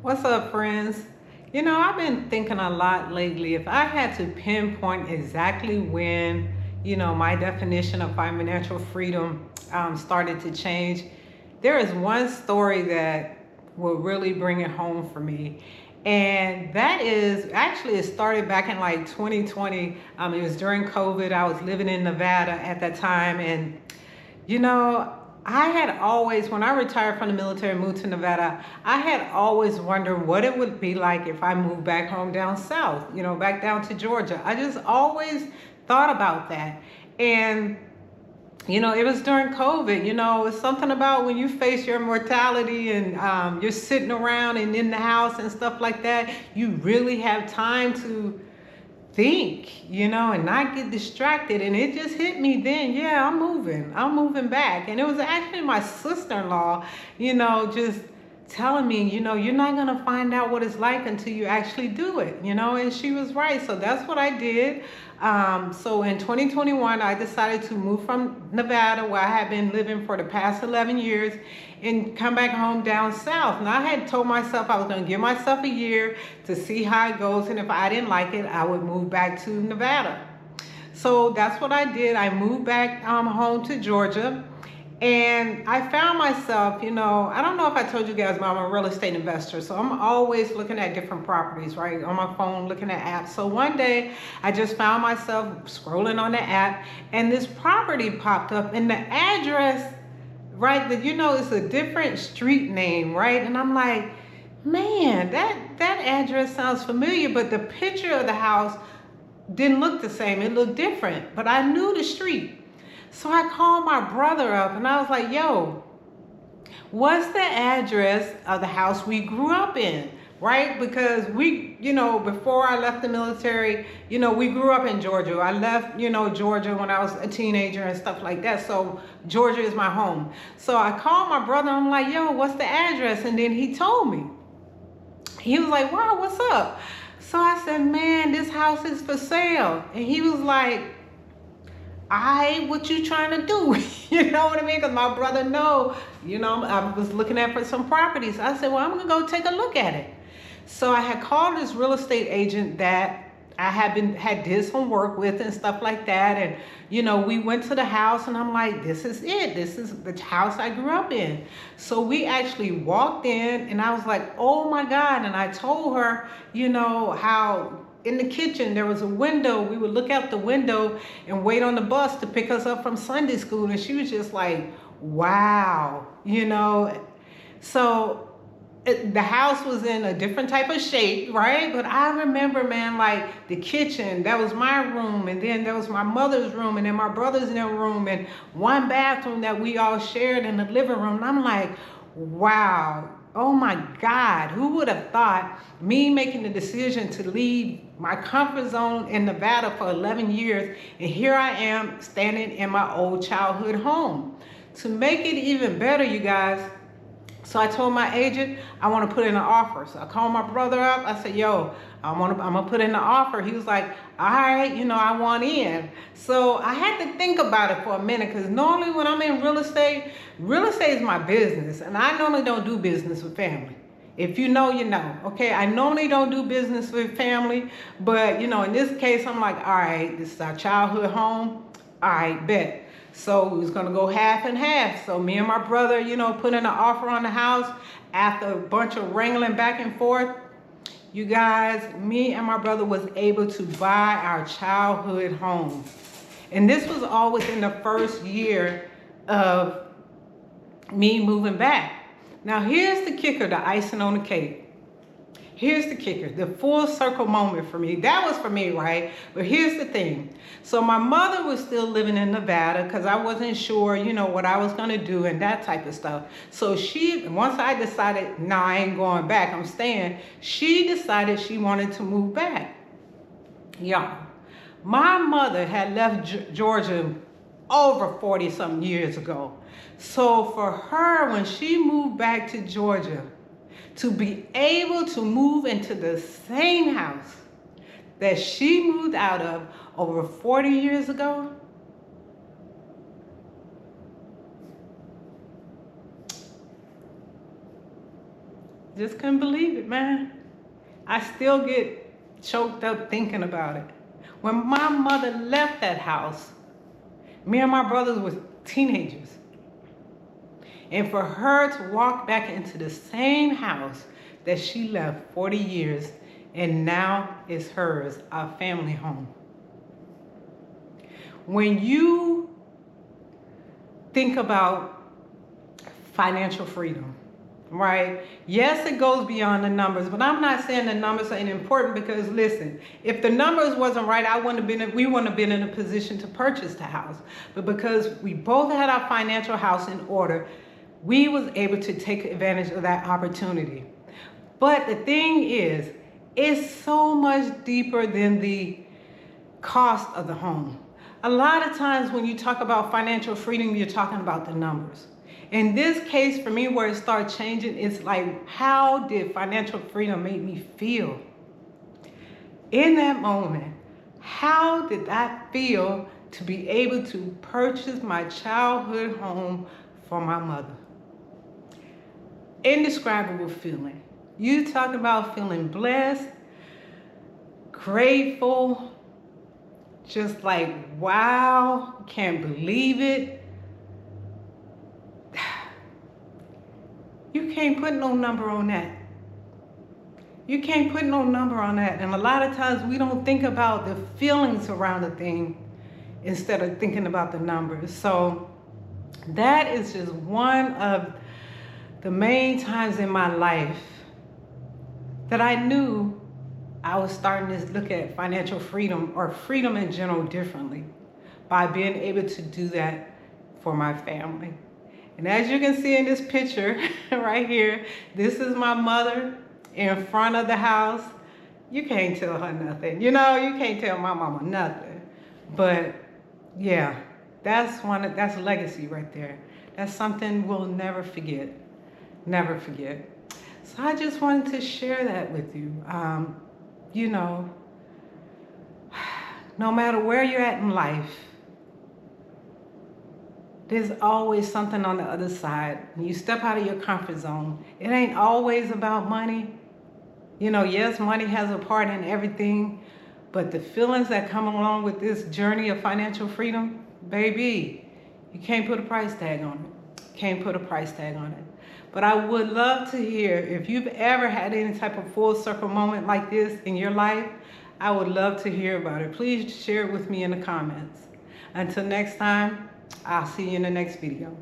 What's up, friends? I've been thinking a lot lately. If I had to pinpoint exactly when, my definition of financial freedom started to change, there is one story that will really bring it home for me. And that is actually, it started back in like 2020. It was during COVID. I was living in Nevada at that time. And you know, I had always, when I retired from the military and moved to Nevada, I had always wondered what it would be like if I moved back home down south, back down to Georgia. I just always thought about that. And it was during COVID. It's something about when you face your mortality and you're sitting around and in the house and stuff like that, you really have time to think, and not get distracted. And it just hit me then, yeah, I'm moving back. And it was actually my sister-in-law, just telling me, you're not going to find out what it's like until you actually do it, and she was right. So that's what I did. So in 2021, I decided to move from Nevada, where I had been living for the past 11 years, and come back home down south. And I had told myself I was going to give myself a year to see how it goes, and if I didn't like it, I would move back to Nevada. So that's what I did. I moved back home to Georgia. And I found myself, I don't know if I told you guys, but I'm a real estate investor. So I'm always looking at different properties, right? On my phone, looking at apps. So one day I just found myself scrolling on the app and this property popped up and the address, right? That, it's a different street name, right? And I'm like, man, that address sounds familiar, but the picture of the house didn't look the same. It looked different, but I knew the street. So I called my brother up and I was like, yo, what's the address of the house we grew up in? Right? Because we, before I left the military, we grew up in Georgia. I left, Georgia when I was a teenager and stuff like that. So Georgia is my home. So I called my brother. I'm like, yo, what's the address? And then he told me. He was like, wow, what's up? So I said, man, this house is for sale. And he was like, what you trying to do? You know what I mean? Because my brother I was looking at for some properties. I said, well, I'm gonna go take a look at it. So I had called this real estate agent that I had did some work with and stuff like that. And, we went to the house and I'm like, this is it. This is the house I grew up in. So we actually walked in and I was like, oh my God. And I told her, how in the kitchen there was a window. We would look out the window and wait on the bus to pick us up from Sunday school. And she was just like, wow, So the house was in a different type of shape, right? But I remember, man, like the kitchen, that was my room, and then there was my mother's room, and then my brother's in their room, and one bathroom that we all shared in the living room. And I'm like, wow, oh my God, who would have thought me making the decision to leave my comfort zone in Nevada for 11 years, and here I am standing in my old childhood home. To make it even better, you guys, so I told my agent, I want to put in an offer. So I called my brother up. I said, yo, I'm gonna put in an offer. He was like, all right, I want in. So I had to think about it for a minute, because normally when I'm in real estate is my business. And I normally don't do business with family. If you know, you know. Okay, I normally don't do business with family. But, in this case, I'm like, all right, this is our childhood home. All right, bet. So we was gonna go half and half. So me and my brother, put in an offer on the house. After a bunch of wrangling back and forth, you guys, me and my brother was able to buy our childhood home. And this was all within the first year of me moving back. Now here's the kicker, the icing on the cake. Here's the kicker, the full circle moment for me. That was for me, right? But here's the thing. So my mother was still living in Nevada because I wasn't sure, what I was going to do and that type of stuff. So once I decided, nah, I ain't going back, I'm staying, she decided she wanted to move back. Y'all, my mother had left Georgia over 40 something years ago. So for her, when she moved back to Georgia, to be able to move into the same house that she moved out of over 40 years ago, Just couldn't believe it, man. I still get choked up thinking about it. When my mother left that house, me and my brothers were teenagers. And for her to walk back into the same house that she left 40 years and now is hers, our family home. When you think about financial freedom, right? Yes, it goes beyond the numbers, but I'm not saying the numbers are important because listen, if the numbers wasn't right, we wouldn't have been in a position to purchase the house. But because we both had our financial house in order, we was able to take advantage of that opportunity. But the thing is, it's so much deeper than the cost of the home. A lot of times when you talk about financial freedom, you're talking about the numbers. In this case, for me, where it started changing, it's like, how did financial freedom make me feel? In that moment, how did that feel to be able to purchase my childhood home for my mother? Indescribable feeling. You talk about feeling blessed, grateful, just like, wow, can't believe it. You can't put no number on that. You can't put no number on that. And a lot of times we don't think about the feelings around a thing instead of thinking about the numbers. So that is just one of the main times in my life that I knew I was starting to look at financial freedom or freedom in general differently by being able to do that for my family. And as you can see in this picture right here, this is my mother in front of the house. You can't tell her nothing. You know, you can't tell my mama nothing. But yeah, that's legacy right there. That's something we'll never forget. Never forget. So I just wanted to share that with you. You know, no matter where you're at in life, there's always something on the other side. When you step out of your comfort zone, it ain't always about money. You know, yes, money has a part in everything, but the feelings that come along with this journey of financial freedom, baby, you can't put a price tag on it. Can't put a price tag on it. But I would love to hear if you've ever had any type of full circle moment like this in your life. I would love to hear about it. Please share it with me in the comments. Until next time, I'll see you in the next video.